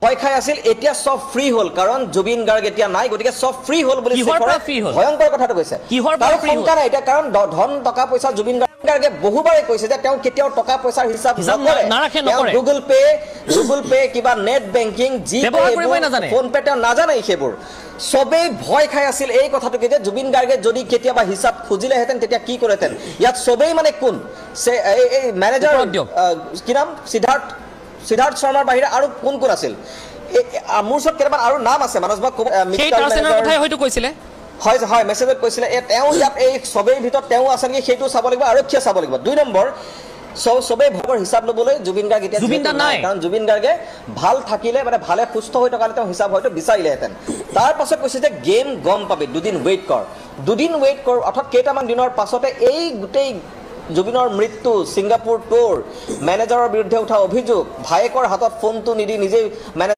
ভয় খাই আছিল এতিয়া সব ফ্ৰী হল কাৰণ জুবিন গাৰ্গ এতিয়া নাই গতিকে সব ফ্ৰী হল বুলি ভয়ংকৰ কথাটো কৈছে তাৰ শংকা নাই এতিয়া কাৰণ ধন টকা পইচা জুবিন গাৰ্গে বহুবাৰে কৈছে যে তেওঁ কেতিয়াও টকা পইচাৰ হিচাপ নকৰে গুগল পে কিবা নেট বেংকিং ফোন পে তেওঁ নাজানে সেইবোৰ সবেই ভয় খাই আছিল এই কথাটোকে যে জুবিন গাৰ্গে যদি কেতিয়াবা হিচাপ খুজিলেহেঁতেন তেতিয়া কি কৰিলেহেঁতেন ইয়াত সবেই মানে কোন এই মেনেজাৰ কি নাম সিদ্ধাৰ্থ শৰ্মাৰ বাহিৰে আৰু কোন কোন আছিল মোৰ ওচৰত কেইটামান আৰু নাম আছে মানস বা হয় মেছেজত কৈছিলে তেওঁ ইয়াত এই সবেই ভিতৰত তেওঁ আছে নেকি সেইটো চাব লাগিব আৰক্ষীয়ে চাব লাগিব 2 নম্বৰ সবেই ভগৰ হিচাপ ল'বলৈ জুবিন গাৰ্গ এতিয়া নাই কাৰণ জুবিন গাৰ্গে ভাল থাকিলে মানে ভালে সুস্থ হৈ থকালে তেওঁ হিচাপ হয়তো বিচাৰিলেহেঁতেন তাৰ পাছত কৈছে যে গেম গম পাবি 2 দিন ৱেইট কৰ অৰ্থাৎ কেইটামান দিনৰ পাছতে এই গোটেই জুবিনৰ মৃত্যু সিংগাপুৰ টুৰ মেনেজাৰৰ বিৰুদ্ধে উঠা অভিযোগ ভায়েকৰ হাতত ফোনটো নিদি নিজেই